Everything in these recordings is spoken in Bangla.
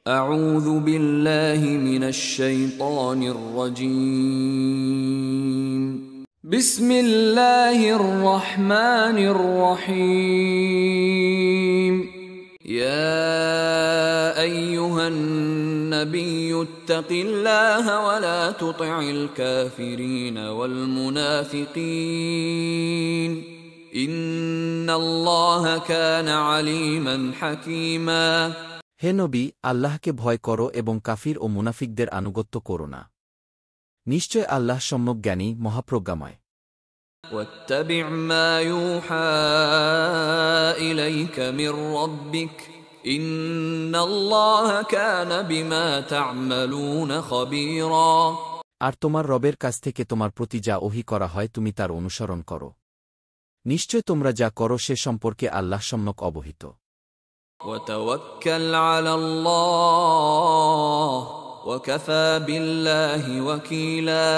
أعوذ بالله من الشيطان الرجيم بسم الله الرحمن الرحيم يا أيها النبي اتق الله ولا تطع الكافرين والمنافقين إن الله كان عليما حكيما হে নবী, আল্লাহকে ভয় করো এবং কাফির ও মুনাফিকদের আনুগত্য করো না। নিশ্চয় আল্লাহ সম্যক জ্ঞানী, মহাপ্রজ্ঞাময়। واتبع ما يوحى إليك من ربك إن الله كان بما تعملون خبيرا আর তোমার রবের কাছ থেকে তোমার প্রতি যা ওহী করা হয় তুমি তার অনুসরণ করো। নিশ্চয় তোমরা যা করো সে সম্পর্কে আল্লাহ সম্যক অবহিত। وتوكل على الله وكفى بالله وكيلا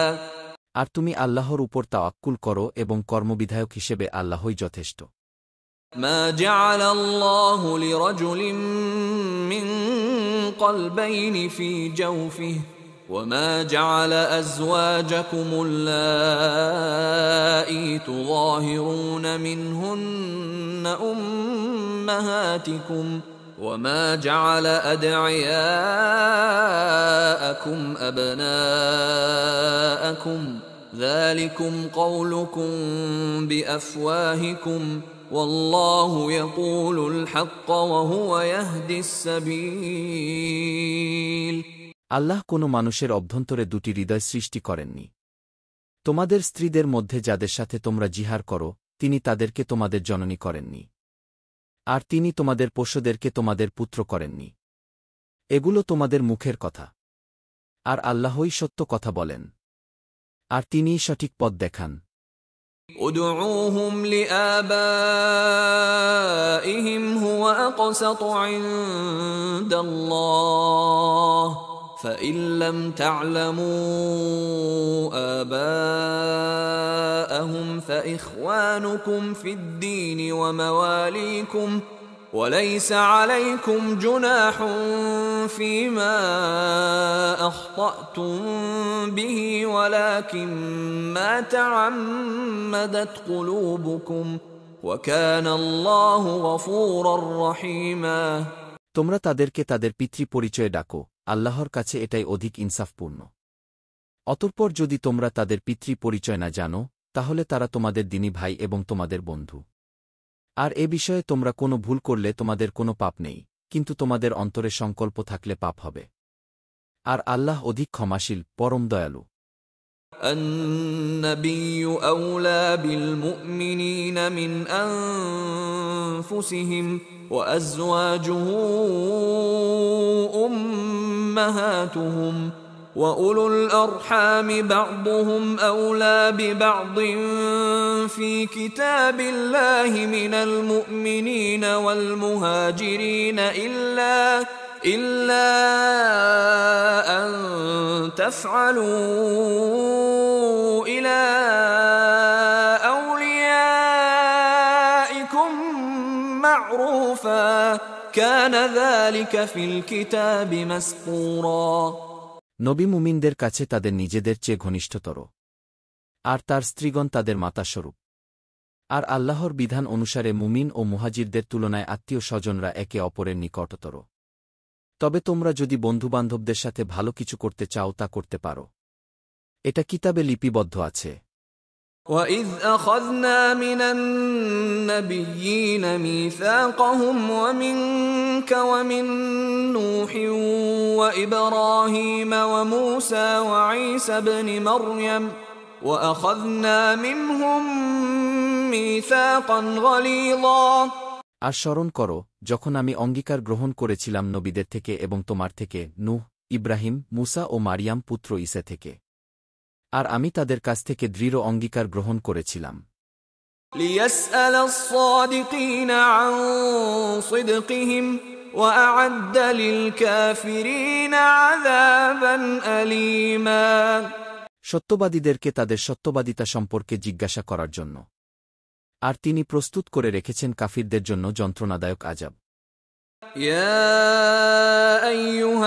আর তুমি আল্লাহর উপর তাওয়াক্কুল করো এবং কর্মবিধায়ক হিসেবে আল্লাহই যথেষ্ট। ما جعل الله لرجل من قلبين في جوفه وما جعل أزواجكم اللائي تظاهرون منهن أمهاتكم وما جعل أدعياءكم أبناءكم ذلكم قولكم بأفواهكم والله يقول الحق وهو يهدي السبيل আল্লাহ কোনো মানুষের অভ্যন্তরে দুটি হৃদয় সৃষ্টি করেননি। তোমাদের স্ত্রীদের মধ্যে যাদের সাথে তোমরা জিহার করো তিনি তাদেরকে তোমাদের জননী করেননি, আর তিনি তোমাদের পোষ্যদেরকে তোমাদের পুত্র করেননি। এগুলো তোমাদের মুখের কথা, আর আল্লাহই সত্য কথা বলেন, আর তিনিই সঠিক পথ দেখান। ادعوهم لآبائهم هو أقسط عند الله فإن لم تعلموا آباءهم فإخوانكم في الدين ومواليكم وليس عليكم جناح فيما أخطأتم به ولكن ما تعمدت قلوبكم وكان الله غفورا رحيما তোমরা তাদেরকে তাদের পিতৃ পরিচয়ে ডাকো, আল্লাহর কাছে এটাই অধিক ইনসাফপূর্ণ। অতঃপর যদি তোমরা তাদের পিতৃ পরিচয় না জানো তাহলে তারা তোমাদের দিনী ভাই এবং তোমাদের বন্ধু। আর এ বিষয়ে তোমরা কোনো ভুল করলে তোমাদের কোনো পাপ নেই, কিন্তু তোমাদের অন্তরে সংকল্প থাকলে পাপ হবে। আর আল্লাহ অধিক ক্ষমাশীল, পরম দয়ালু। النبي أولى بالمؤمنين من أنفسهم وأزواجه أمهاتهم وأولو الأرحام بعضهم أولى ببعض في كتاب الله من المؤمنين والمهاجرين إلا أن تفعلوا إلى أوليائكم معروفا كان ذلك في الكتاب مسطورا নবী মুমিনদের কাছে তাদের নিজেদের চেয়ে ঘনিষ্ঠতর, আর তার স্ত্রীগণ তাদের মাতাস্বরূপ। আর আল্লাহর বিধান অনুসারে মুমিন ও মুহাজিরদের তুলনায় আত্মীয় স্বজনরা একে অপরের নিকটতর। তবে তোমরা যদি বন্ধুবান্ধবদের সাথে ভালো কিছু করতে চাও তা করতে পারো, এটা কিতাবে লিপিবদ্ধ আছে। وَإِذْ أَخَذْنَا مِنَ النَّبِيِّينَ مِيثَاقَهُمْ وَمِنكَ وَمِن نُّوحٍ وَإِبْرَاهِيمَ وَمُوسَى وَعِيسَى ابْنِ مَرْيَمَ وَأَخَذْنَا مِنْهُم مِّيثَاقًا غَلِيظًا আর স্মরণ করো যখন আমি অঙ্গীকার গ্রহণ করেছিলাম নবীদের থেকে এবং তোমার থেকে, নূহ, ইব্রাহিম, মুসা ও মারিয়াম পুত্র ঈসা থেকে। আর আমি তাদের কাছ থেকে দৃঢ় অঙ্গীকার গ্রহণ করেছিলাম। لِيَسْأَلَ الصَّادِقِينَ عَن صِدْقِهِمْ وَأَعَدَّ لِلْكَافِرِينَ عَذَابًا أَلِيمًا সত্যবাদীদেরকে তাদের সত্যবাদিতা সম্পর্কে জিজ্ঞাসা করার জন্য, আর তিনি প্রস্তুত করে রেখেছেন কাফিরদের জন্য যন্ত্রণাদায়ক আযাব। يا أيها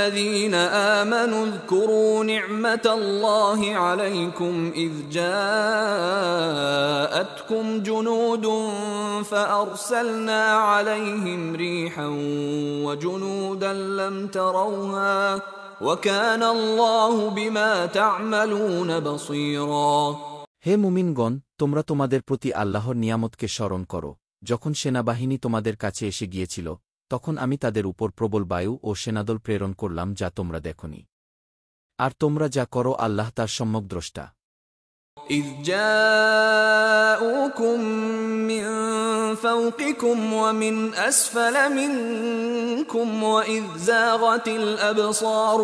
الذين آمنوا اذكروا نعمة الله عليكم إذ جاءتكم جنود فأرسلنا عليهم ريحا وجنودا لم تروها وكان الله بما تعملون بصيرا। হে মুমিনগণ, তোমরা তোমাদের প্রতি আল্লাহর নিয়ামতকে স্মরণ করো। যখন সেনাবাহিনী তোমাদের কাছে এসে গিয়েছিল, তখন আমি তাদের উপর প্রবল বায়ু ও সেনাদল প্রেরণ করলাম যা তোমরা দেখনি। আর তোমরা যা করো আল্লাহ তার সম্যক দ্রষ্টা। إذ جاءوكم من فوقكم ومن أسفل منكم وإذ زاغت الأبصار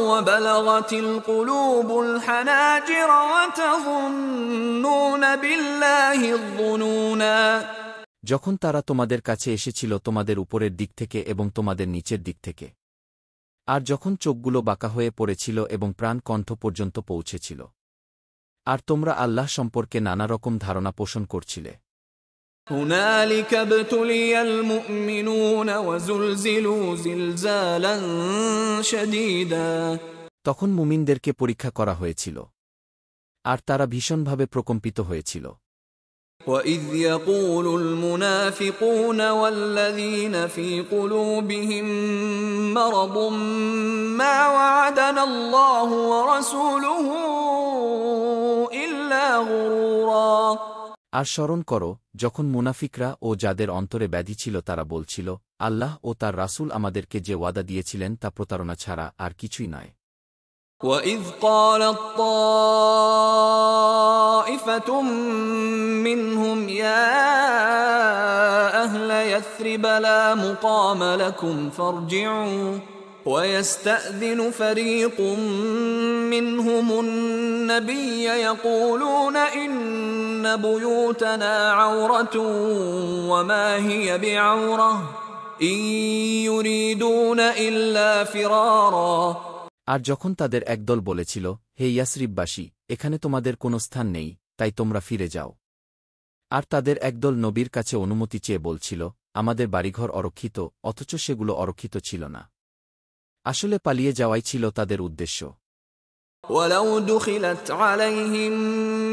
وبلغت القلوب الحناجر وتظنون بالله الظنونا। যখন তারা তোমাদের কাছে এসেছিল তোমাদের উপরের দিক থেকে এবং তোমাদের নিচের দিক থেকে, আর যখন চোখগুলো বাঁকা হয়ে পড়েছিল এবং প্রাণ কণ্ঠ পর্যন্ত পৌঁছেছিল, আর তোমরা আল্লাহ সম্পর্কে নানা রকম ধারণা পোষণ করছিলে। هنالك ابتلي المؤمنون وزلزلوا زلزالا شديدا। তখন মুমিনদেরকে পরীক্ষা করা হয়েছিল, আর তারা ভীষণভাবে প্রকম্পিত হয়েছিল। وَإِذْ يَقُولُ الْمُنَافِقُونَ وَالَّذِينَ فِي قُلُوبِهِم مَّرَضٌ مَّا وَعَدَنَا اللَّهُ وَرَسُولُهُ إِلَّا غُرُورًا। আর স্মরণ করো যখন মুনাফিকরা ও যাদের অন্তরে ব্যাধি ছিল তারা বলছিল, আল্লাহ ও তার রাসূল আমাদেরকে যে ওয়াদা দিয়েছিলেন তা প্রতারণা ছাড়া আর কিছুই নয়। وَإِذْ قَالَتْ طَائِفَةٌ مِّنْهُمْ يَا أَهْلَ يَثْرِبَ لَا مُقَامَ لَكُمْ فَارْجِعُوا وَيَسْتَأْذِنُ فَرِيقٌ مِّنْهُمُ النَّبِيَّ يَقُولُونَ إِنَّ بُيُوتَنَا عَوْرَةٌ وَمَا هِيَ بِعَوْرَةٍ إِن يُرِيدُونَ إِلَّا فِرَارًا। আর যখন তাদের একদল বলেছিল, হে ইয়াসরিববাসী, এখানে তোমাদের কোনো স্থান নেই, তাই তোমরা ফিরে যাও। আর তাদের একদল নবীর কাছে অনুমতি চেয়ে বলছিল, আমাদের বাড়িঘর অরক্ষিত, অথচ সেগুলো অরক্ষিত ছিল না। আসলে পালিয়ে যাওয়াই ছিল তাদের উদ্দেশ্য। وَلَوْ دُخِلَتْ عَلَيْهِم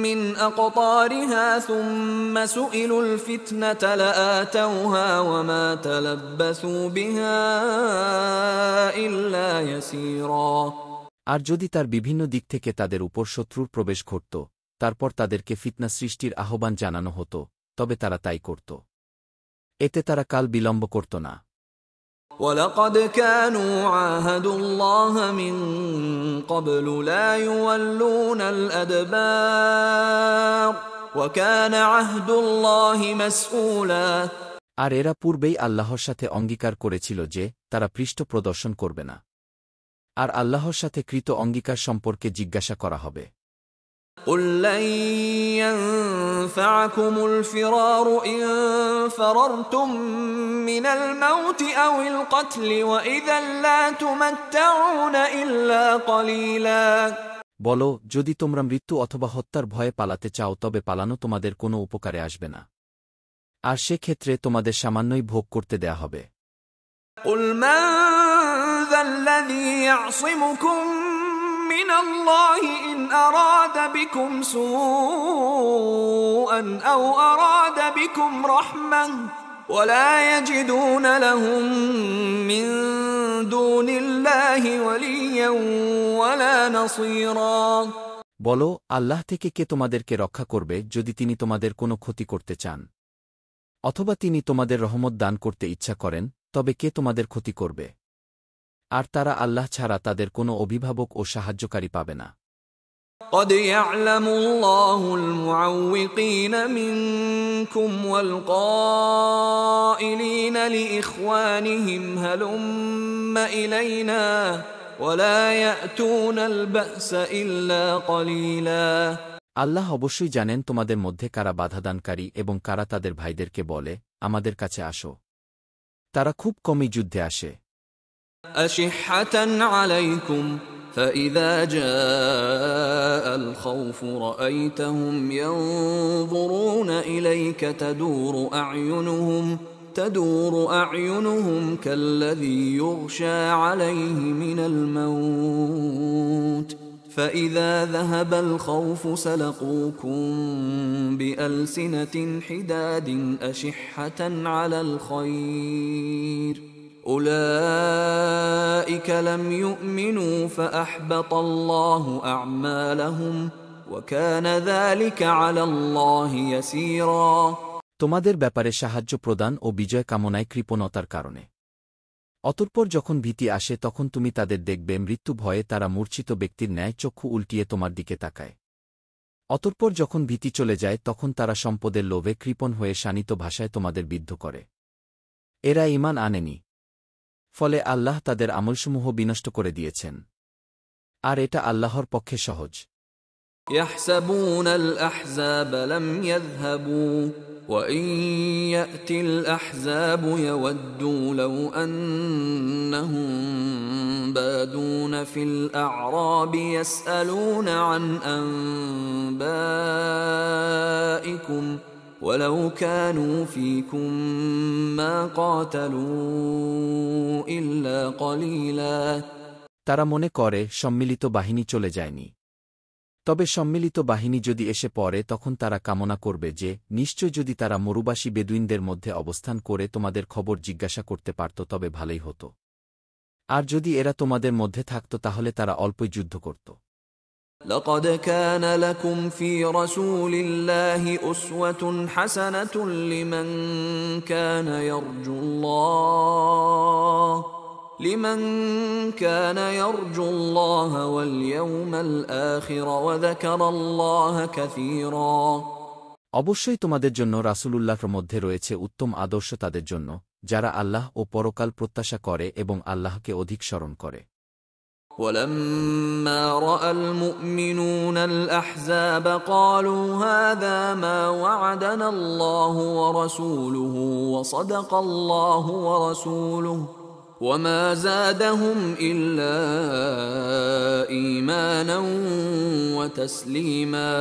مِّنْ أَقْطَارِهَا ثُمَّ سُئِلُوا الْفِتْنَةَ لَآتَوْهَا وَمَا تَلَبَّثُوا بِهَا إِلَّا يَسِيرًا। আর যদি তার বিভিন্ন দিক থেকে তাদের উপর শত্রুর প্রবেশ ঘটত, তারপর তাদেরকে ফিতনা সৃষ্টির আহ্বান জানানো হতো, তবে তারা তাই করত। এতে তারা কাল বিলম্ব করত না। وَلَقَدْ كَانُوا عَاهَدُوا اللَّهَ مِن قَبْلُ لَا يُوَلُّونَ الْأَدْبَارَ وَكَانَ عَهْدُ اللَّهِ مَسْئُولًا। আর এরা পূর্বেই আল্লাহর সাথে অঙ্গীকার করেছিল যে তারা পৃষ্ঠ প্রদর্শন করবে না, আর আল্লাহর সাথে কৃত অঙ্গীকার সম্পর্কে জিজ্ঞাসা করা হবে। قُل لَّن يَنفَعَكُمُ الْفِرَارُ إِن فَرَرْتُم مِّنَ الْمَوْتِ أَوِ الْقَتْلِ وَإِذًا لَّا تُمَتَّعُونَ إِلَّا قَلِيلًا। বলো, যদি তোমরা মৃত্যু অথবা হত্যার ভয়ে পালাতে চাও তবে পালানো তোমাদের কোনো উপকারে আসবে না, আর সেক্ষেত্রে তোমাদের সামান্যই ভোগ করতে দেয়া হবে। قُلْ مَن ذَا الَّذِي يَعْصِمُكُم مِّنَ اللَّهِ إِنْ أَرَادَ بِكُمْ سُوءًا أَوْ أَرَادَ بِكُمْ رَحْمَةً وَلَا يَجِدُونَ لَهُم مِّن دُونِ اللَّهِ وَلِيًّا وَلَا نَصِيرًا। বলো, আল্লাহ থেকে কে তোমাদেরকে রক্ষা করবে যদি তিনি তোমাদের কোনো ক্ষতি করতে চান? অথবা তিনি তোমাদের রহমত দান করতে ইচ্ছা করেন, তবে কে তোমাদের ক্ষতি করবে? আর তারা আল্লাহ ছাড়া তাদের কোনো অভিভাবক ও সাহায্যকারী পাবে না। قَدْ يَعْلَمُ اللَّهُ الْمُعَوِّقِينَ مِنكُمْ وَالْقَائِلِينَ لِإِخْوَانِهِمْ هَلُمَّ إِلَيْنَا وَلَا يَأْتُونَ الْبَأْسَ إِلَّا قَلِيلًا। আল্লাহ অবশ্যই জানেন তোমাদের মধ্যে কারা বাধাদানকারী এবং কারা তাদের ভাইদেরকে বলে, আমাদের কাছে আসো। তারা খুব কমই যুদ্ধে আসে। أشحة عليكم فإذا جاء الخوف رأيتهم ينظرون إليك تدور أعينهم كالذي يغشى عليه من الموت فإذا ذهب الخوف سلقوكم بألسنة حداد أشحة على الخير أولئك لم يؤمنوا فأحبط الله أعمالهم وكان ذلك على الله يسيرا তোমাদের ব্যাপারে সাহায্য প্রদান ও বিজয় কামনায় কৃপণতার কারণে। অতঃপর যখন ভীতি আসে তখন তুমি তাদের দেখবে মৃত্যু ভয়ে তারা মূর্ছিত ব্যক্তির ন্যায় চক্ষু উল্টিয়ে তোমার দিকে তাকায়। অতঃপর যখন ভীতি চলে যায় তখন তারা সম্পদের লোভে কৃপণ হয়ে শানিত ভাষায় তোমাদের বিদ্ধ করে। এরা ঈমান আনেনি। ফলে আল্লাহ তাদের আমলসমূহ বিনষ্ট করে দিয়েছেন। আর এটা আল্লাহর পক্ষে সহজ। يحسبون الأحزاب لم يذهبوا وإن يأتي الأحزاب يودوا لو أنهم بادون في الأعراب يسألون عن أنبائكم ولو كانوا فيكم ما قاتلوا إلا قليلا তারা মনে করে সম্মিলিত বাহিনী চলে যায়নি। তবে সম্মিলিত বাহিনী যদি এসে পড়ে তখন তারা কামনা করবে যে নিশ্চয় যদি তারা মরুবাসী বেদুইনদের মধ্যে অবস্থান করে তোমাদের খবর জিজ্ঞাসা করতে পারত তবে ভালোই হতো। আর যদি এরা তোমাদের মধ্যে থাকত তাহলে তারা অল্পই যুদ্ধ করত। لقد كان لكم في رسول الله أسوة حسنة لمن كان يرجو الله واليوم الآخر وذكر الله كثيرا অবশ্যই তোমাদের জন্য রাসূলুল্লাহর মধ্যে রয়েছে উত্তম আদর্শ তাদের জন্য যারা আল্লাহ ও পরকাল প্রত্যাশা করে এবং আল্লাহকে অধিক স্মরণ করে। ولما رأى المؤمنون الأحزاب قالوا هذا ما وعدنا الله ورسوله وصدق الله ورسوله وما زادهم إلا إيمانا وتسليما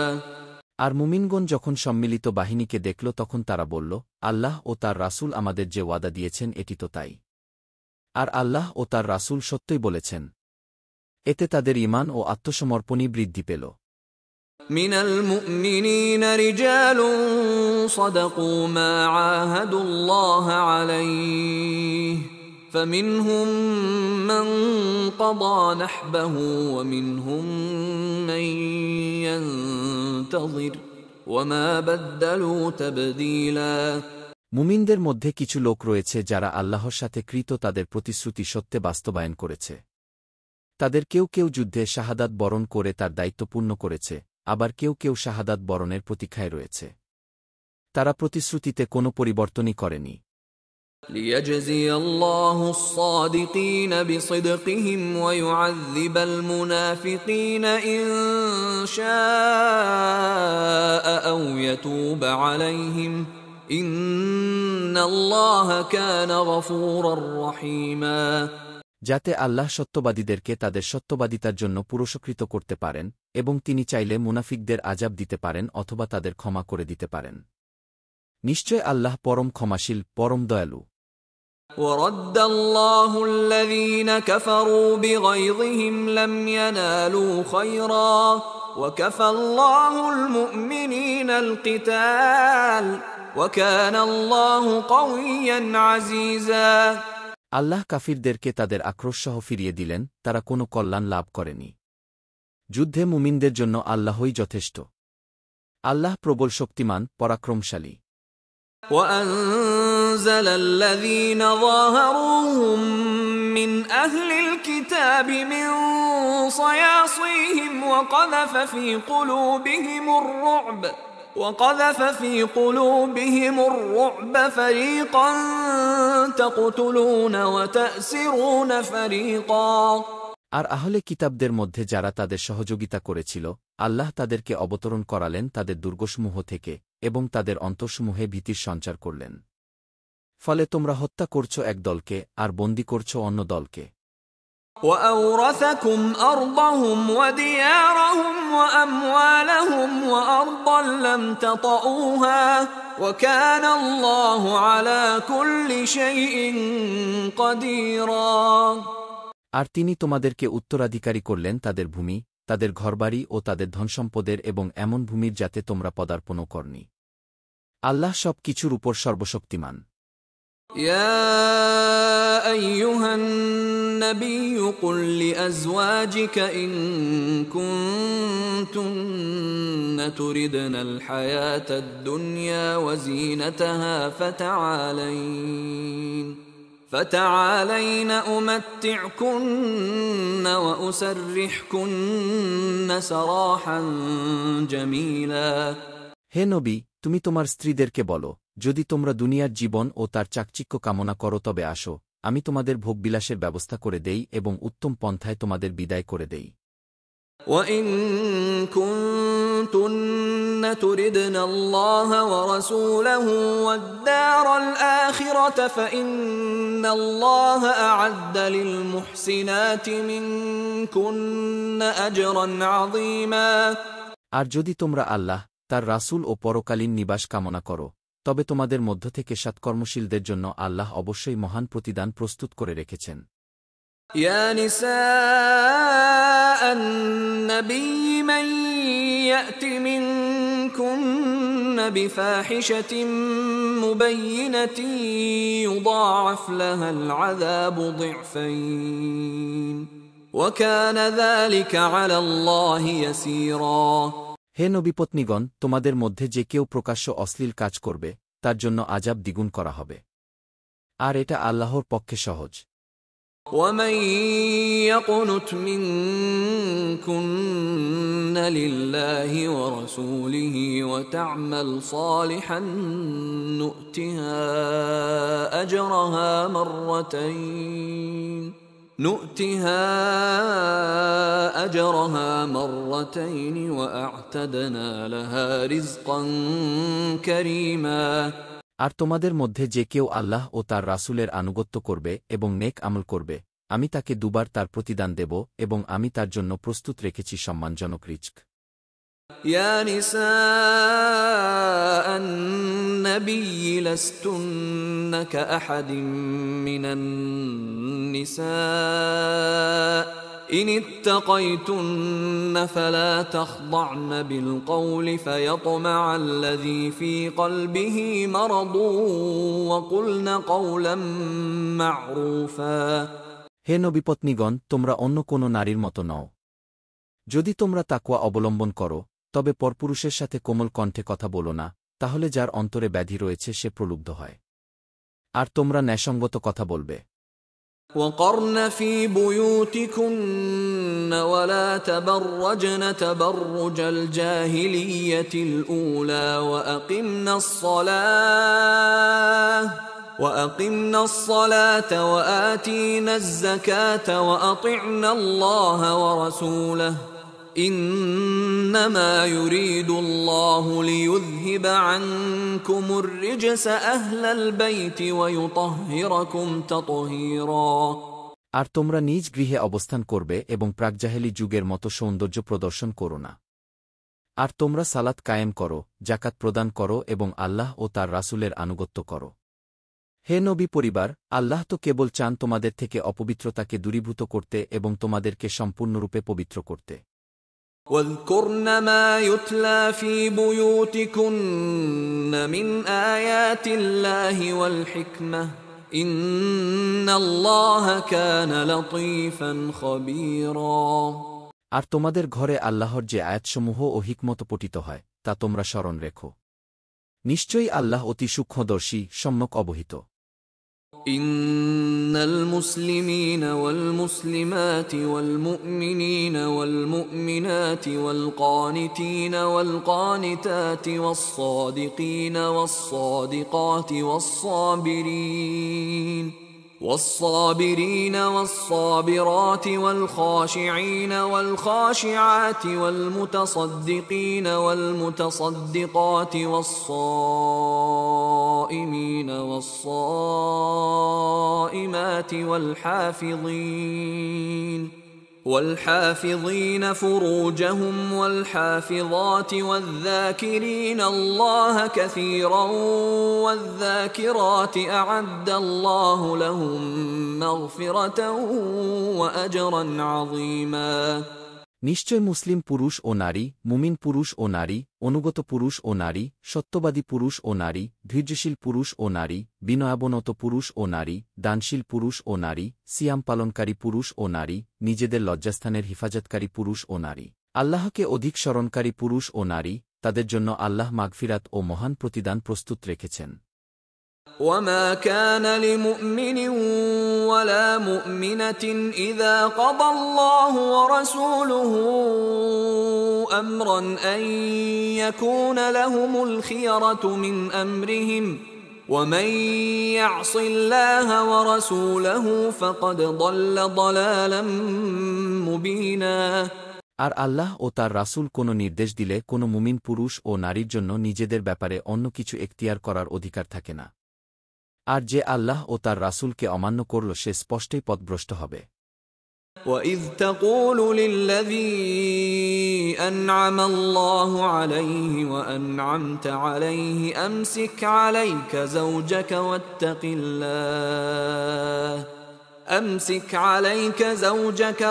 আর মুমিনগণ যখন সম্মিলিত বাহিনীকে দেখল তখন তারা বলল, আল্লাহ ও তার রাসূল আমাদের যে ওয়াদা দিয়েছেন এটি তো তাই। আর আল্লাহ ও তার রাসূল সত্যই বলেছেন। এতে তাদের ঈমান ও আত্মসমর্পণই বৃদ্ধি পেল। মিনাল মুমিনিনা রিজালুন সাদাকু মা আহাদুল্লাহ আলাইহি فمنهم من قضى نحبه ومنهم من ينتظر وما بدلوا تبديلا মুমিনদের মধ্যে কিছু লোক রয়েছে যারা আল্লাহর সাথে কৃত তাদের প্রতিশ্রুতি সত্যে বাস্তবায়ন করেছে। তাদের কেউ কেউ যুদ্ধে শাহাদাত বরণ করে তার দায়িত্ব পূর্ণ করেছে, আবার কেউ কেউ শাহাদাত বরণের প্রতীক্ষায় রয়েছে। তারা প্রতিশ্রুতিতে কোনো পরিবর্তনই করেনি। ليجزي الله الصادقين بصدقهم ويعذب المنافقين إن شاء أو يتوب عليهم إن الله كان غفورا رحيما যাতে আল্লাহ সত্যবাদীদেরকে তাদের সত্যবাদিতার জন্য পুরস্কৃত করতে পারেন এবং তিনি চাইলে মুনাফিকদের আযাব দিতে পারেন অথবা তাদের ক্ষমা করে দিতে পারেন। নিশ্চয় আল্লাহ পরম ক্ষমাশীল, পরম দয়ালু। ورد الله الذين كفروا بغيظهم لم ينالوا خيرا وكفى الله المؤمنين القتال وكان الله قويا عزيزا আল্লাহ কাফিরদেরকে তাদের আক্রোশসহ ফিরিয়ে দিলেন, তারা কোনো কল্যাণ লাভ করেনি। যুদ্ধে মুমিনদের জন্য আল্লাহই যথেষ্ট। আল্লাহ প্রবল শক্তিমান, পরাক্রমশালী। وأنزل الذين ظاهروهم من أهل الكتاب من صياصيهم وقذف في قلوبهم الرعب فريقا تقتلون وتأسرون فريقا আর আহলে কিতাবদের মধ্যে যারা তাদের সহযোগিতা করেছিল আল্লাহ তাদেরকে অবতরণ করালেন তাদের দুর্গসমূহ থেকে এবং তাদের অন্তঃসমূহে ভীতির সঞ্চার করলেন। ফলে তোমরা হত্যা করছ এক দলকে আর বন্দী করছ অন্য দলকে। وأورثكم أرضهم وديارهم وأموالهم وأرضا لم تطئوها وكان الله على كل شيء قديرا। আর তিনি তোমাদেরকে উত্তরাধিকারী করলেন তাদের ভূমি, তাদের ঘরবাড়ি ও তাদের ধনসম্পদের এবং এমন ভূমির যাতে তোমরা পদার্পণও করনি। আল্লাহ সব কিছুর উপর সর্বশক্তিমান। يا أيها النبي قل لأزواجك إن كنتن تردن الحياة الدنيا وزينتها فتعالين أمتعكن وأسرحكن سراحا جميلا। হে নবী, তুমি তোমার স্ত্রীদেরকে বলো, যদি তোমরা দুনিয়ার জীবন ও তার চাকচিক্য কামনা করো তবে আসো, আমি তোমাদের ভোগবিলাসের ব্যবস্থা করে দেই এবং উত্তম পন্থায় তোমাদের বিদায় করে দেই। وَإِن كُنتُنَّ تُرِدْنَ اللَّهَ وَرَسُولَهُ وَالدَّارَ الْآخِرَةَ فَإِنَّ اللَّهَ أَعَدَّ لِلْمُحْسِنَاتِ مِنكُنَّ أَجْرًا عَظِيمًا। আর যদি তোমরা আল্লাহ, তার রাসূল ও পরকালীন নিবাস কামনা করো, তবে তোমাদের মধ্য থেকে সৎকর্মশীলদের জন্য আল্লাহ অবশ্যই মহান প্রতিদান প্রস্তুত করে রেখেছেন। ইয়া নিসাআন নবী মান ইয়াতি মিনকুন্না বিফাহিশাতিন মুবায়্যিনাতিন ইউদাআফ লাহাল আযাবু দি'ফাইন ওয়া কানা যালিকা আলাল্লাহি ইয়াসীরা। হে নবীপত্নীগণ, তোমাদের মধ্যে যে কেউ প্রকাশ্য অশ্লীল কাজ করবে তার জন্য আযাব দ্বিগুণ করা হবে, আর এটা আল্লাহর পক্ষে সহজ। وَمَن يَقْنُتْ مِنكُنَّ لِلَّهِ وَرَسُولِهِ وَتَعْمَلْ صَالِحًا نُؤْتِهَا أَجْرَهَا مرتين وأعتدنا لها رزقا كريما। আর তোমাদের মধ্যে যে কেউ আল্লাহ ও তার রাসূলের আনুগত্য করবে এবং নেক আমল করবে, আমি তাকে দুবার তার প্রতিদান দেব এবং আমি তার জন্য প্রস্তুত রেখেছি সম্মানজনক রিজক। يا نساء النبي لستن كأحد من النساء إن اتقيتن فلا تخضعن بالقول فيطمع الذي في قلبه مرض وقلن قولا معروفا। হে নবীপত্নীগণ, তোমরা অন্য কোন নারীর মতো নও। যদি তোমরা তাকওয়া অবলম্বন করো, তবে পরপুরুষের সাথে কোমল কণ্ঠে কথা বলো না, তাহলে যার অন্তরে ব্যাধি রয়েছে সে প্রলুব্ধ হয়। আর তোমরা ন্যায়সঙ্গত কথা বলবে। وقرن في بيوتكن ولا تبرجن تبرج الجاهلية الأولى وأقمنا الصلاة وآتينا الزكاة وأطعنا الله ورسوله إنما يريد الله ليذهب عنكم الرجس أهل البيت ويطهركم تطهيرا। আর তোমরা নিজ গৃহে অবস্থান করবে এবং প্রাকজাহেলি যুগের মতো সৌন্দর্য প্রদর্শন করো না। আর তোমরা সালাত কায়েম করো, জাকাত প্রদান করো এবং আল্লাহ ও তার রাসূলের আনুগত্য করো। হে নবী পরিবার, আল্লাহ তো কেবল চান তোমাদের থেকে অপবিত্রতাকে দূরীভূত করতে এবং তোমাদেরকে সম্পূর্ণরূপে পবিত্র করতে। واذكرن ما يتلى في بيوتكن من آيات الله والحكمة إن الله كان لطيفا خبيرا। আর তোমাদের ঘরে আল্লাহর যে আয়াতসমূহ ও হিকমত পঠিত হয় তা তোমরা স্মরণ রেখো। নিশ্চয়ই আল্লাহ অতি সূক্ষ্মদর্শী, সম্যক অবহিত। إن المسلمين والمسلمات والمؤمنين والمؤمنات والقانتين والقانتات والصادقين والصادقات والصابرين والصابرات والخاشعين والخاشعات والمتصدقين والمتصدقات والصائمين والصائمات الصلاة والحافظين فروجهم والحافظات والذاكرين الله كثيرا والذاكرات أعد الله لهم مغفرة وأجرا عظيما নিশ্চয় মুসলিম পুরুষ ও নারী, মুমিন পুরুষ ও নারী, অনুগত পুরুষ ও নারী, সত্যবাদী পুরুষ ও নারী, ধৈর্যশীল পুরুষ ও নারী, বিনয়াবনত পুরুষ ও নারী, দানশীল পুরুষ ও নারী, সিয়াম পালনকারী পুরুষ ও নারী, নিজেদের লজ্জাস্থানের হিফাজতকারী পুরুষ ও নারী, আল্লাহকে অধিক স্মরণকারী পুরুষ ও নারী, তাদের জন্য আল্লাহ মাগফিরাত ও মহান প্রতিদান প্রস্তুত রেখেছেন। وما كان لمؤمن ولا مؤمنة إذا قضى الله ورسوله أمرا أن يكون لهم الخيرة من أمرهم ومن يعص الله ورسوله فقد ضل ضلالا مبينا আর আল্লাহ ও তার রাসূল কোনো নির্দেশ দিলে কোনো মুমিন পুরুষ ও নারীর জন্য নিজেদের ব্যাপারে অন্য কিছু এখতিয়ার করার অধিকার থাকে না। আর যে আল্লাহ ও তার রাসূলকে অমান্য করল সে স্পষ্টই পথভ্রষ্ট হবে। وَإِذْ تَقُولُ لِلَّذِي أَنْعَمَ اللَّهُ عَلَيْهِ وَأَنْعَمْتَ عَلَيْهِ أَمْسِكْ عَلَيْكَ زَوْجَكَ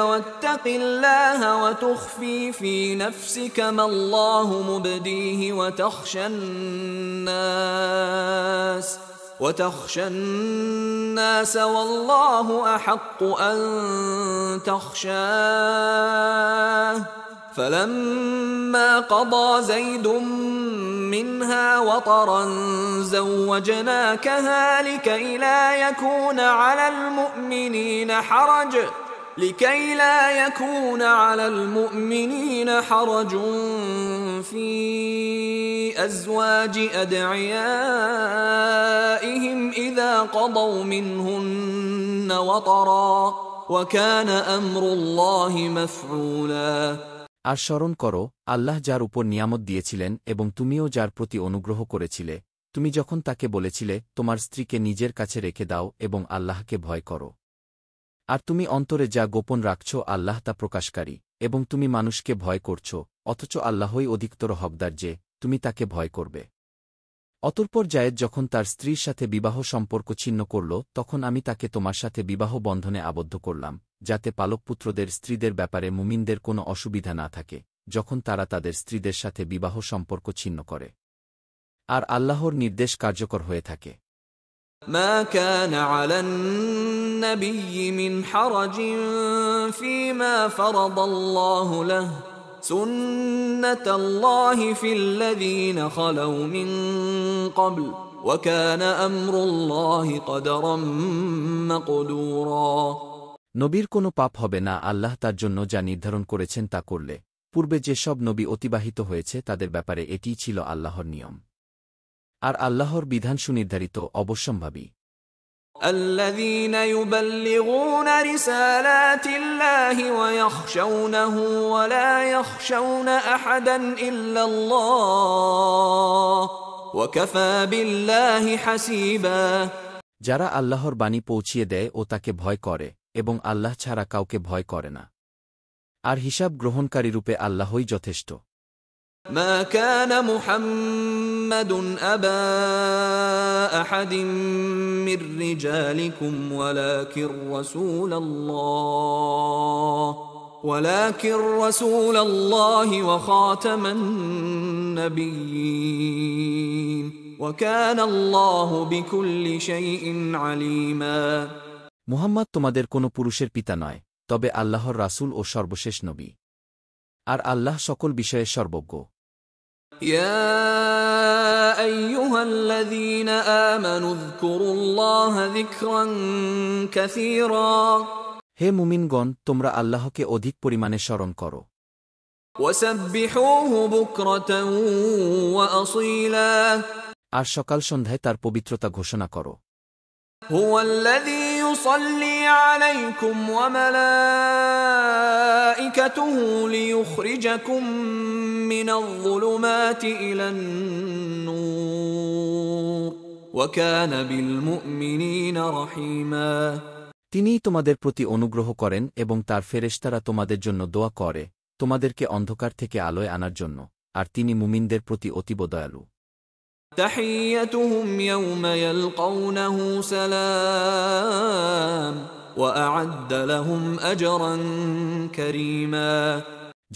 وَاتَّقِ اللَّهَ وَتُخْفِي فِي نَفْسِكَ مَا اللَّهُ مُبْدِيهِ وتخشى الناس والله أحق أن تخشاه فلما قضى زيد منها وطرا زوجناكها لكي لا يكون على المؤمنين حرج في أزواج أدعيائهم إذا قضوا منهن وطرا وكان أمر الله مفعولا আর স্মরণ করো আল্লাহ যার উপর নিয়ামত দিয়েছিলেন এবং তুমিও যার প্রতি অনুগ্রহ করেছিলে, তুমি যখন তাকে বলেছিলে তোমার স্ত্রীকে নিজের কাছে রেখে দাও এবং আল্লাহকে ভয় করো। আর তুমি অন্তরে যা গোপন রাখছ আল্লাহ তা প্রকাশকারী, এবং তুমি মানুষকে ভয় করছ, অথচ আল্লাহই অধিকতর হকদার যে তুমি তাকে ভয় করবে। অতঃপর জায়েদ যখন তার স্ত্রীর সাথে বিবাহ সম্পর্ক ছিন্ন করল তখন আমি তাকে তোমার সাথে বিবাহ বন্ধনে আবদ্ধ করলাম, যাতে পালকপুত্রদের স্ত্রীদের ব্যাপারে মুমিনদের কোনো অসুবিধা না থাকে যখন তারা তাদের স্ত্রীদের সাথে বিবাহ সম্পর্ক ছিন্ন করে, আর আল্লাহর নির্দেশ কার্যকর হয়ে থাকে। ما كان على النبي من حرج فيما فرض الله له سنة الله في الذين خلوا من قبل وكان أمر الله قدرا مقدورا নবীর কোনো পাপ হবে না আল্লাহ তার জন্য যা নির্ধারণ করেছেন তা করলে। পূর্বে যে সব নবী অতিবাহিত হয়েছে তাদের ব্যাপারে এটিই ছিল আল্লাহর নিয়ম, আর আল্লাহর বিধান সুনির্ধারিত অবশ্যম্ভাবী। الذين يبلغون رسالات الله ويخشونه ولا يخشون أحدا إلا الله وكفى بالله حسيبا যারা আল্লাহর বাণী পৌঁছিয়ে দেয় ও তাকে ভয় করে এবং আল্লাহ ছাড়া কাউকে ভয় করে না, আর হিসাব গ্রহণকারীরূপে আল্লাহই যথেষ্ট। ما كان محمد أبا أحد من رجالكم ولكن رسول الله وخاتم النبيين وكان الله بكل شيء عليما মুহাম্মদ তোমাদের কোনো পুরুষের পিতা নয়, তবে আল্লাহর রাসূল ও সর্বশেষ নবী, আর আল্লাহ সকল বিষয়ে সর্বজ্ঞ। يا أيها الذين آمنوا اذكروا الله ذكرا كثيرا হে মুমিনগণ, তোমরা আল্লাহকে অধিক পরিমাণে স্মরণ করো, وسبحوه بكرة وأصيلا আর সকাল সন্ধ্যায় তার পবিত্রতা ঘোষণা করো। هو الذي يصلي عليكم وملائكته ليخرجكم من الظلمات إلى النور وكان بالمؤمنين رحيما তিনিই তোমাদের প্রতি অনুগ্রহ করেন এবং তার ফেরেশতারা তোমাদের জন্য দোয়া করে তোমাদেরকে অন্ধকার থেকে আলোয় আনার জন্য, আর তিনি মুমিনদের প্রতি অতীব দয়ালু। تحيتهم يوم يلقونه سلام وأعد لهم أجرا كريما।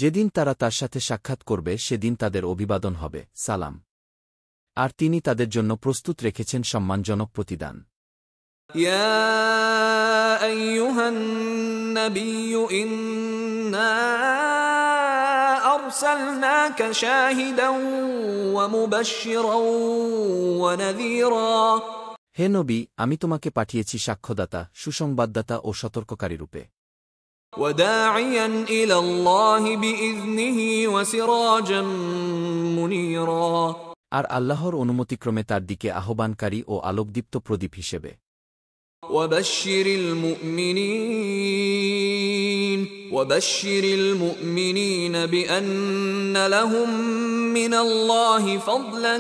যেদিন তারা তার সাথে সাক্ষাৎ করবে সেদিন তাদের অভিবাদন হবে সালাম, আর তিনি তাদের জন্য প্রস্তুত রেখেছেন সম্মানজনক প্রতিদান। يا أيها النبي إنا أرسلناك شاهدا ومبشرا ونذيرا। হে নবী, আমি তোমাকে পাঠিয়েছি সাক্ষ্যদাতা, সুসংবাদদাতা ও সতর্ককারী রূপে। وداعيا إلى الله بإذنه وسراجا منيرا। আর আল্লাহর অনুমতিক্রমে তার দিকে আহ্বানকারী ও আলোকদীপ্ত প্রদীপ হিসেবে। وبشر المؤمنين بأن لهم من الله فضلا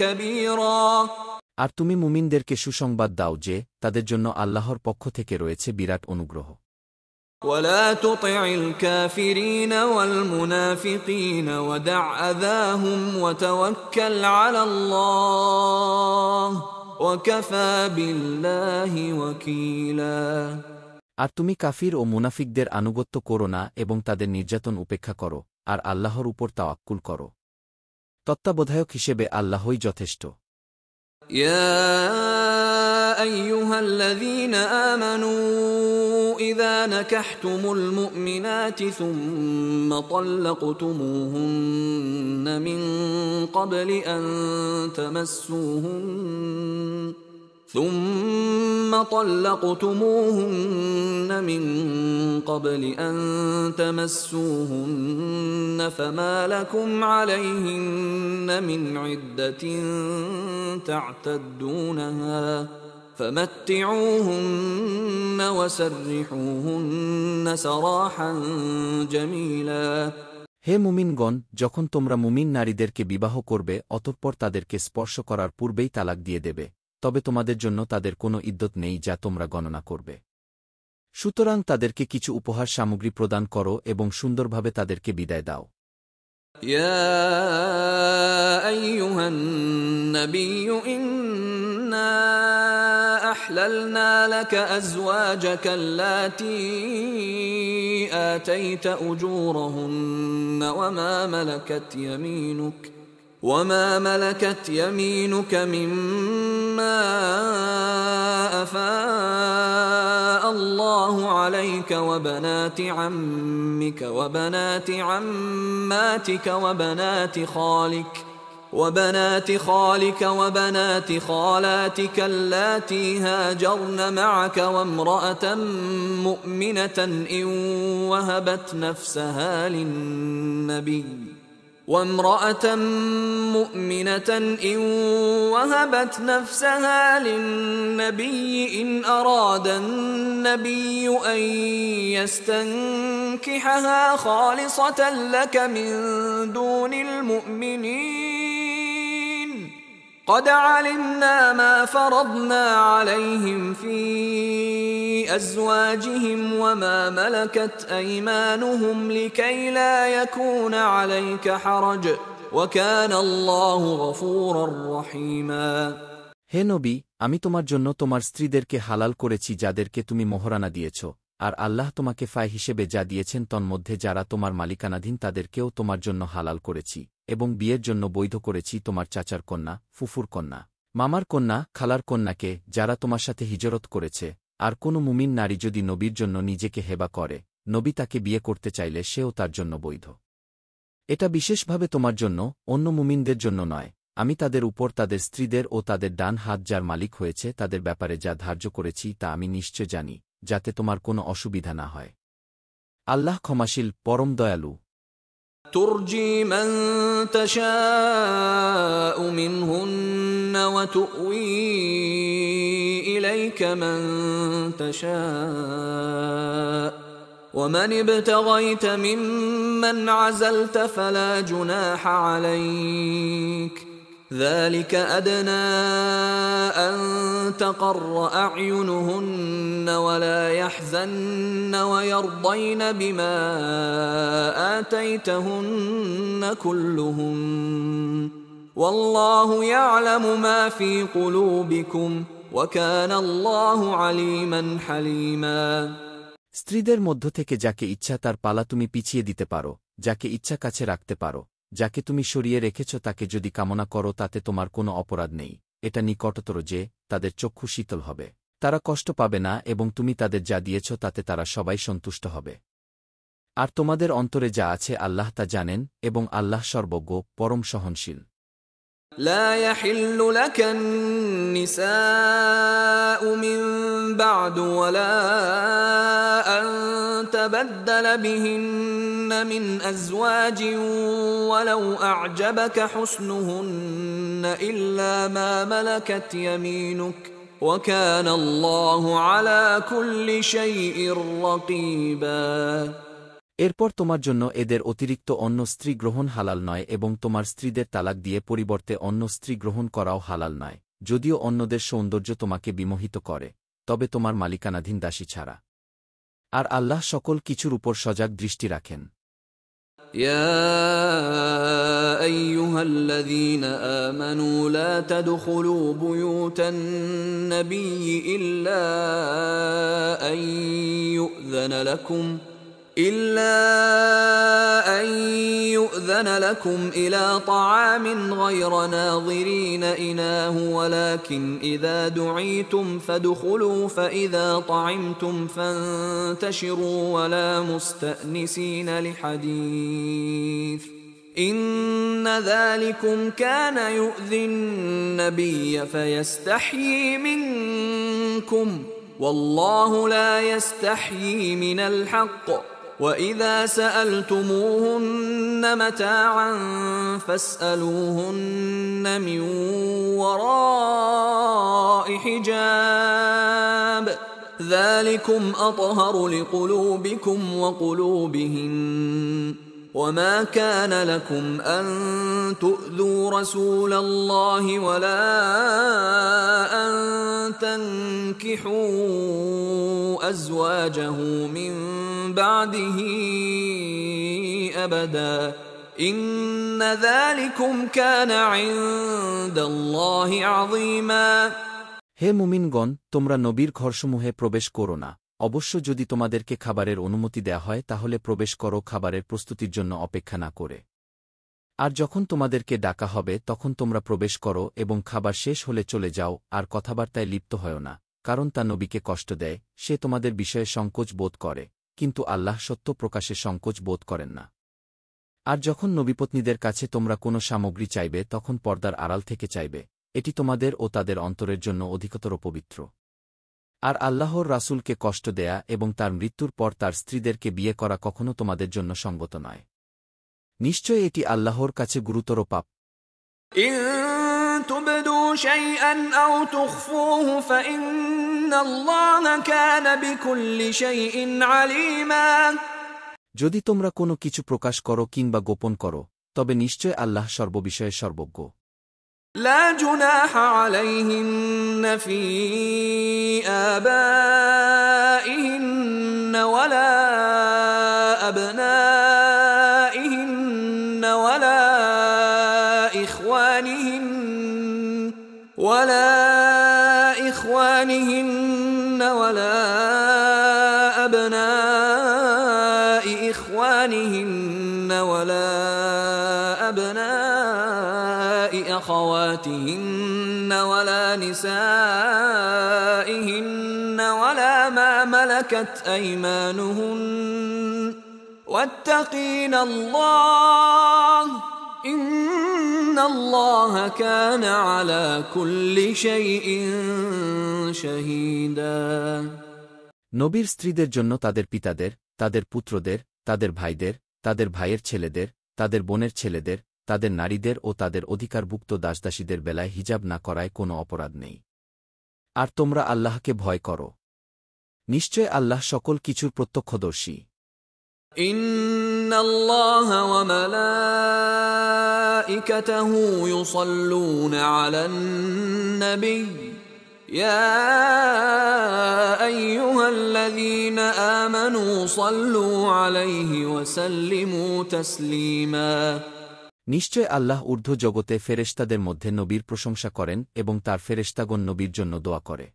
كبيرا। আর তুমি মুমিনদেরকে সুসংবাদ দাও যে তাদের জন্য আল্লাহর পক্ষ থেকে রয়েছে বিরাট অনুগ্রহ। ولا تطع الكافرين والمنافقين ودع أذاهم وتوكل على الله وكفى بالله وكيلا। আর তুমি কাফির ও মুনাফিকদের আনুগত্য করো না এবং তাদের নির্যাতন উপেক্ষা করো, আর আল্লাহর উপর তাওয়াক্কুল করো। তত্ত্বাবধায়ক হিসেবে আল্লাহই যথেষ্ট। يا أيها الذين آمنوا إذا نكحتم المؤمنات ثم طلقتموهن من قبل أن تمسوهن فما لكم عليهن من عدة تعتدونها فمتعوهن وسرحوهن سراحا جميلا। হে মুমিনগণ, যখন তোমরা মুমিন নারীদেরকে বিবাহ করবে অতঃপর তাদেরকে স্পর্শ করার পূর্বেই তালাক দিয়ে দেবে, তবে তোমাদের জন্য তাদের কোনো ইদ্যত নেই যা তোমরা গণনা করবে। সুতরাং তাদেরকে কিছু উপহার সামগ্রী প্রদান করো এবং সুন্দরভাবে তাদেরকে বিদায় দাও। يا أيها النبي إنا أحللنا لك أزواجك اللاتي آتيت أجورهن وما ملكت يمينك مما أفاء الله عليك وبنات عمك وبنات عماتك وبنات خالك وبنات خالاتك اللاتي هاجرن معك وامرأة مؤمنة إن وهبت نفسها للنبي إن أراد النبي أن يستنكحها خالصة لك من دون المؤمنين قد علمنا ما فرضنا عليهم في أزواجهم وما ملكت أيمانهم لكي لا يكون عليك حرج وكان الله غفورا رحيما। হে নবী, আমি তোমার জন্য তোমার স্ত্রীদেরকে হালাল করেছি যাদেরকে তুমি মোহরানা দিয়েছ, আর আল্লাহ তোমাকে ফায় হিসেবে যা দিয়েছেন তন্মধ্যে যারা তোমার মালিকানাধীন তাদেরকেও তোমার জন্য হালাল করেছি, এবং বিয়ের জন্য বৈধ করেছি তোমার চাচার কন্যা, ফুফুর কন্যা, মামার কন্যা, খালার কন্যাকে যারা তোমার সাথে হিজরত করেছে। আর কোনো মুমিন নারী যদি নবীর জন্য নিজেকে হেবা করে, নবী তাকে বিয়ে করতে চাইলে সেও তার জন্য বৈধ। এটা বিশেষভাবে তোমার জন্য, অন্য মুমিনদের জন্য নয়। আমি তাদের উপর তাদের স্ত্রীদের ও তাদের ডান হাত যার মালিক হয়েছে তাদের ব্যাপারে যা ধার্য করেছি তা আমি নিশ্চয় জানি, যাতে তোমার কোনো অসুবিধা না হয়। আল্লাহ ক্ষমাশীল, পরম দয়ালু। ترجي من تشاء منهن وتؤوي إليك من تشاء ومن ابتغيت ممن عزلت فلا جناح عليك ذلك أدنى أن تقر أعينهن ولا يحزن ويرضين بما آتيتهن كلهن والله يعلم ما في قلوبكم وكان الله عليما حليما। স্ত্রীদের মধ্য থেকে যাকে ইচ্ছা তার পালা তুমি পিছিয়ে দিতে পারো, যাকে ইচ্ছা কাছে রাখতে পারো, যাকে তুমি সরিয়ে রেখেছ তাকে যদি কামনা করো তাতে তোমার কোনো অপরাধ নেই। এটা নিকটতর যে তাদের চক্ষু শীতল হবে, তারা কষ্ট পাবে না এবং তুমি তাদের যা দিয়েছ তাতে তারা সবাই সন্তুষ্ট হবে। আর তোমাদের অন্তরে যা আছে আল্লাহ তা জানেন এবং আল্লাহ সর্বজ্ঞ পরম সহনশীল। لا يحل لك النساء من بعد ولا أن تبدل بهن من أزواج ولو أعجبك حسنهن إلا ما ملكت يمينك وكان الله على كل شيء رقيبا। এরপর তোমার জন্য এদের অতিরিক্ত অন্য স্ত্রী গ্রহণ হালাল নয় এবং তোমার স্ত্রীদের তালাক দিয়ে পরিবর্তে অন্য স্ত্রী গ্রহণ করাও হালাল নয়, যদিও অন্যদের সৌন্দর্য তোমাকে বিমোহিত করে, তবে তোমার মালিকানাধীন দাসী ছাড়া। আর আল্লাহ সকল কিছুর উপর সজাগ দৃষ্টি রাখেন। يا أيها الذين آمنوا لا تدخلوا بيوت النبي إلا أن يؤذن لكم إلى طعام غير ناظرين إناه ولكن إذا دعيتم فادخلوا فإذا طعمتم فانتشروا ولا مستأنسين لحديث إن ذلكم كان يؤذي النبي فيستحيي منكم والله لا يستحيي من الحق وإذا سألتموهن متاعا فاسألوهن من وراء حجاب ذلكم أطهر لقلوبكم وقلوبهن وما كان لكم أن تؤذوا رسول الله ولا أن تنكحوا أزواجه من بعده أبدا إن ذلكم كان عند الله عظيما। হে মুমিনগণ, তোমরা নবীর ঘরসমূহে প্রবেশ করো না, অবশ্য যদি তোমাদেরকে খাবারের অনুমতি দেয়া হয় তাহলে প্রবেশ করো খাবারের প্রস্তুতির জন্য অপেক্ষা না করে। আর যখন তোমাদেরকে ডাকা হবে তখন তোমরা প্রবেশ করো এবং খাবার শেষ হলে চলে যাও, আর কথাবার্তায় লিপ্ত হয় না, কারণ তা নবীকে কষ্ট দেয়, সে তোমাদের বিষয়ে সংকোচ বোধ করে, কিন্তু আল্লাহ সত্য প্রকাশে সংকোচ বোধ করেন না। আর যখন নবীপত্নীদের কাছে তোমরা কোনো সামগ্রী চাইবে তখন পর্দার আড়াল থেকে চাইবে, এটি তোমাদের ও তাদের অন্তরের জন্য অধিকতর পবিত্র। আর আল্লাহর রাসূলকে কষ্ট দেয়া এবং তার মৃত্যুর পর তার স্ত্রীদেরকে বিয়ে করা কখনো তোমাদের জন্য সঙ্গত নয়। নিশ্চয় এটি আল্লাহর কাছে গুরুতর পাপ। ইন তুবদু শাইআন আও তুখফুহু ফাইন্নাল্লাহা কানা বিকুল্লি শাইইন আলিমা। যদি তোমরা কোনো কিছু প্রকাশ করো কিংবা গোপন করো, তবে নিশ্চয় আল্লাহ সর্ববিষয়ে সর্বজ্ঞ। لا جناح عليهن في آبائهن ولا أبنائهن ولا إخوانهن ولا أبناء إخوانهن ولا أبناء أخواتهن ولا نسائهن ولا ما ملكت أيمانهن واتقين الله إن الله كان على كل شيء شهيدا। নবীর স্ত্রীদের জন্য তাদের পিতাদের, তাদের পুত্রদের, তাদের ভাইদের, তাদের ভাইয়ের ছেলেদের, তাদের বোনের ছেলেদের, তাদের নারীদের ও তাদের অধিকারভুক্ত দাসদাসীদের বেলায় হিজাব না করায় কোনো অপরাধ নেই। আর তোমরা আল্লাহকে ভয় করো, নিশ্চয় আল্লাহ সকল কিছুর প্রত্যক্ষদর্শী। ইন্নাল্লাহা ওয়া মালাইকাতাহু ইউসাল্লুনা আলান নবী يا أيها الذين آمنوا صلوا عليه وسلموا تسليما নিশ্চয় আল্লাহ ঊর্ধ্ব জগতে ফেরেশতাদের মধ্যে নবীর প্রশংসা করেন এবং তার ফেরেশতাগণ নবীর জন্য দোয়া করে।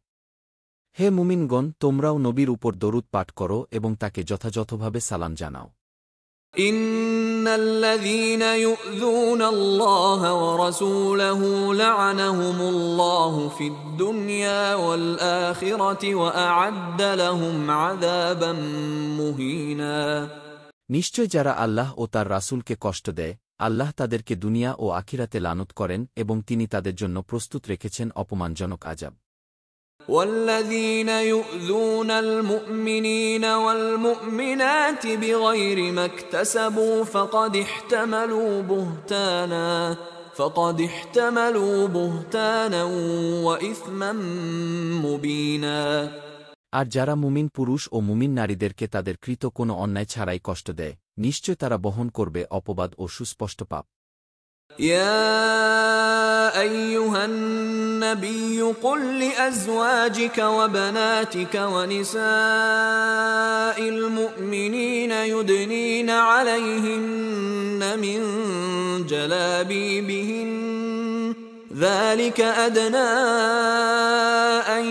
হে মুমিনগণ, তোমরাও নবীর উপর দরুদ পাঠ করো এবং তাকে যথাযথভাবে সালাম জানাও। إن الذين يؤذون الله ورسوله لعنهم الله في الدنيا والآخرة وأعد لهم عذابا مهينا নিশ্চয় যারা আল্লাহ ও তার রাসূলকে কষ্ট দেয়, আল্লাহ তাদেরকে দুনিয়া ও আখিরাতে লানত করেন এবং তিনি তাদের জন্য প্রস্তুত রেখেছেন অপমানজনক আযাব। والذين يؤذون المؤمنين والمؤمنات بغير ما اكتسبوا فقد احتملوا بهتانا وإثما مبينا আর যারা মুমিন পুরুষ ও মুমিন নারীদেরকে তাদের কৃত কোনো অন্যায় ছাড়াই কষ্ট দেয়, নিশ্চয় তারা বহন করবে অপবাদ ও সুস্পষ্ট পাপ। يا أيها النبي قل لأزواجك وبناتك ونساء المؤمنين يدنين عليهن من جلابيبهن ذلك أدنى أن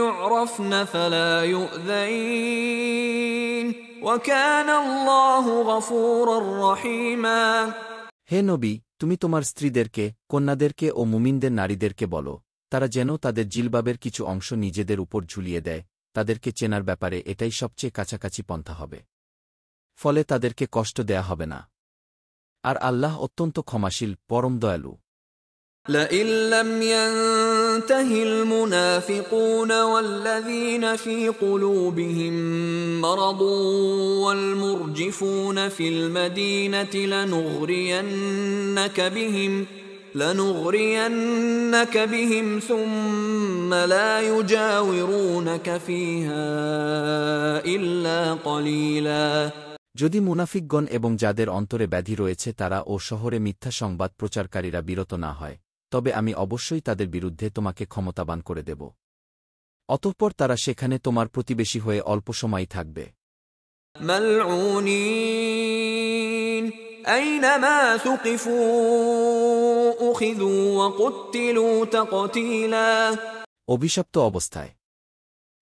يعرفن فلا يؤذين وكان الله غفورا رحيما হে নবী, তুমি তোমার স্ত্রীদেরকে, কন্যাদেরকে ও মুমিনদের নারীদেরকে বলো, তারা যেন তাদের জিলবাবের কিছু অংশ নিজেদের উপর ঝুলিয়ে দেয়, তাদেরকে চেনার ব্যাপারে এটাই সবচেয়ে কাছাকাছি পন্থা হবে। ফলে তাদেরকে কষ্ট দেয়া হবে না। আর আল্লাহ অত্যন্ত ক্ষমাশীল, পরম দয়ালু। لئن لم ينته المنافقون والذين في قلوبهم مرض والمرجفون في المدينة لنغرينك بهم ثم لا يجاورونك فيها إلا قليلا যদি মুনাফিকগণ এবং যাদের অন্তরে ব্যাধি রয়েছে তারা ও শহরে মিথ্যা সংবাদ প্রচারকারীরা বিরত না হয়, তবে আমি অবশ্যই তাদের বিরুদ্ধে তোমাকে ক্ষমতাবান করে দেব। অতঃপর তারা সেখানে তোমার প্রতিবেশী হয়ে অল্প সময়ই থাকবে। মালউনিন আইনামা সুকিফু উখিযু ওয়া কুতিলু তাকতীলা অভিশপ্ত অবস্থায়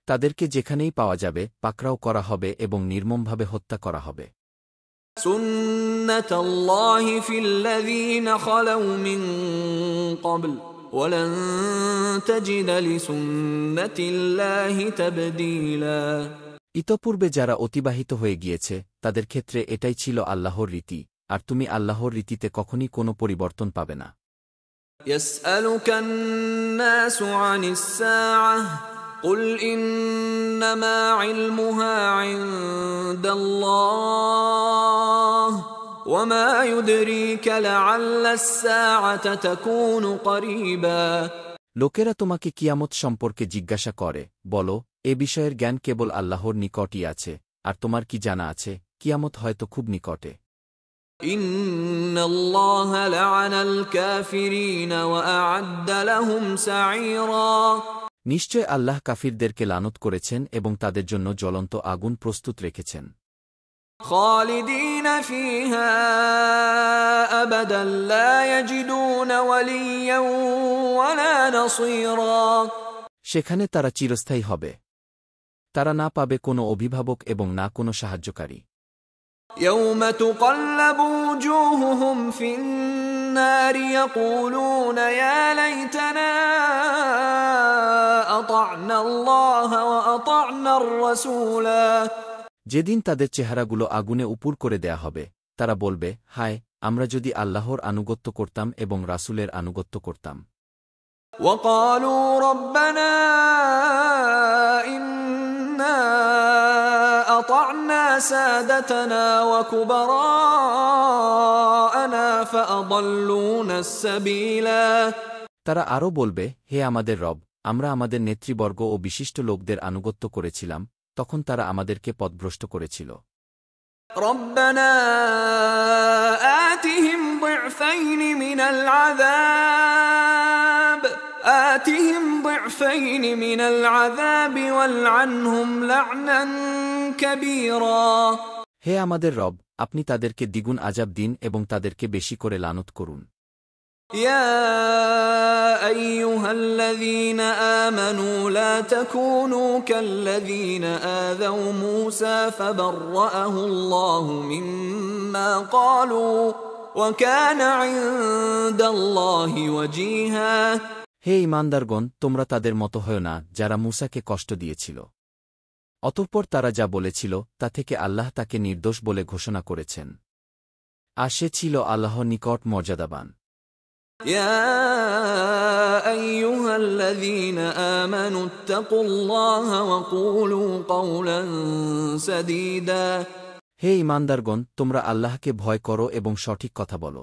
তাদেরকে যেখানেই পাওয়া যাবে পাকড়াও করা হবে এবং নির্মমভাবে হত্যা করা হবে। সুন্নাতাল্লাহি ফিল্লাযীনা খালাউ মিন ক্বাবল ওয়া লান তাজিদা লিসুন্নাতিল্লাহি তাবদীলা ইতপূর্বে যারা অতিবাহিত হয়ে গিয়েছে তাদের ক্ষেত্রে এটাই ছিল আল্লাহর রীতি, আর তুমি আল্লাহর রীতিতে কখনই কোনো পরিবর্তন পাবে না। ইয়াসআলুকান নাসু আনিস সাআহ قل إنما علمها عند الله وما يدريك لعل الساعة تكون قريبا লোকেরা তোমাকে কিয়ামত সম্পর্কে জিজ্ঞাসা করে, বলো, এ বিষয়ের জ্ঞান কেবল আল্লাহর নিকটই আছে, আর তোমার কি জানা আছে কিয়ামত হয়তো খুব নিকটে। ইন্নাল্লাহা লা'আনাল কাফিরিন ওয়া আ'আদ্দা লাহুম সা'ীরা নিশ্চয় আল্লাহ কাফিরদেরকে লানত করেছেন এবং তাদের জন্য জ্বলন্ত আগুন প্রস্তুত রেখেছেন। খালিদিনা ফিহা আবাদান লা ইয়াজিদুনা ওয়ালিয়্যান ওয়ালা নাসীরা সেখানে তারা চিরস্থায়ী হবে। তারা না পাবে কোনো অভিভাবক এবং না কোনো সাহায্যকারী। ইয়াওমা তুকাল্লাবু ওজুহুহুম ফিন النار يقولون يا ليتنا أطعنا الله وأطعنا الرسولا যেদিন তাদের চেহারাগুলো আগুনে উপুর করে দেয়া হবে, তারা বলবে, হায়, আমরা যদি আল্লাহর আনুগত্য করতাম এবং রাসূলের আনুগত্য করতাম। وقالوا ربنا إنا أطعنا سادتنا وكبراءنا فأضلونا السبيلا তারা আরও বলবে, হে আমাদের রব, আমরা আমাদের নেতৃবর্গ ও বিশিষ্ট লোকদের আনুগত্য করেছিলাম, তখন তারা আমাদেরকে পথভ্রষ্ট করেছিল। ربنا آتهم ضعفين من العذاب آتهم ضعفين من العذاب والعنهم لعنا كبيرا হে আমাদের রব, আপনি তাদেরকে দ্বিগুণ আযাব দিন এবং তাদেরকে বেশি করে লানত করুন। يا أيها الذين آمنوا لا تكونوا كالذين آذوا موسى فبرأه الله مما قالوا وكان عند الله وجيها হে ঈমানদারগণ, তোমরা তাদের মতো হয় না যারা মূসাকে কষ্ট দিয়েছিল। অতঃপর তারা যা বলেছিল তা থেকে আল্লাহ তাকে নির্দোষ বলে ঘোষণা করেছেন, আর সে ছিল আল্লাহর নিকট মর্যাদাবান। يا أيها الذين آمنوا اتقوا الله وقولوا قولا سديدا হে ঈমানদারগণ, তোমরা আল্লাহকে ভয় করো এবং সঠিক কথা বলো।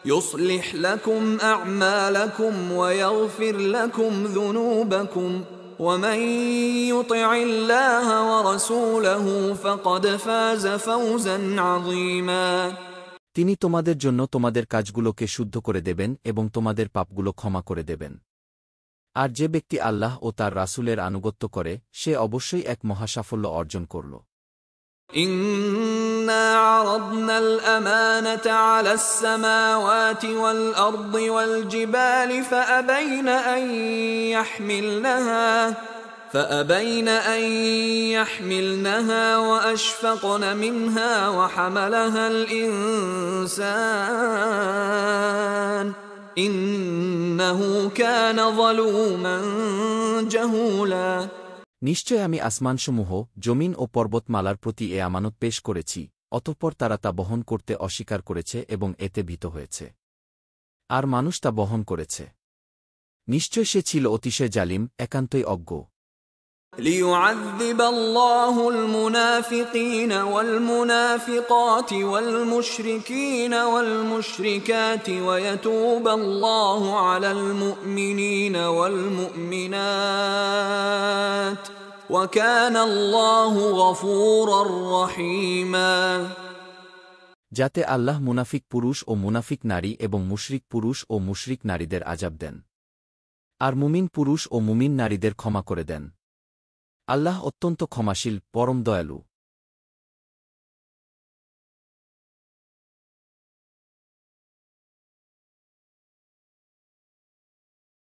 يصلح لكم أعمالكم ويغفر لكم ذنوبكم ومن يطع الله ورسوله فقد فاز فوزا عظيما তিনি তোমাদের জন্য তোমাদের কাজগুলোকে শুদ্ধ করে দেবেন এবং তোমাদের পাপগুলো ক্ষমা করে দেবেন। আর যে ব্যক্তি আল্লাহ ও তার রাসূলের আনুগত্য করে সে অবশ্যই এক মহাসাফল্য অর্জন করল। إنا عرضنا الأمانة على السماوات والأرض والجبال فأبين أن يحملنها وأشفقن منها وحملها الإنسان إنه كان ظلوما جهولا নিশ্চয় আমি আসমানসমূহ, জমিন ও পর্বতমালার প্রতি এ আমানত পেশ করেছি, অতঃপর তারা তা বহন করতে অস্বীকার করেছে এবং এতে ভীত হয়েছে। আর মানুষ তা বহন করেছে। নিশ্চয় সে ছিল অতিশয় জালিম, একান্তই অজ্ঞ। ليعذب الله المنافقين والمنافقات والمشركين والمشركات ويتوب الله على المؤمنين والمؤمنات وكان الله غفورا رحيما যাতে আল্লাহ মুনাফিক পুরুষ ও মুনাফিক নারী এবং মুশরিক পুরুষ ও মুশরিক নারীদের আযাব দেন, আর মুমিন পুরুষ ও মুমিন নারীদের ক্ষমা করে দেন। আল্লাহ অত্যন্ত ক্ষমাশীল, পরম দয়ালু।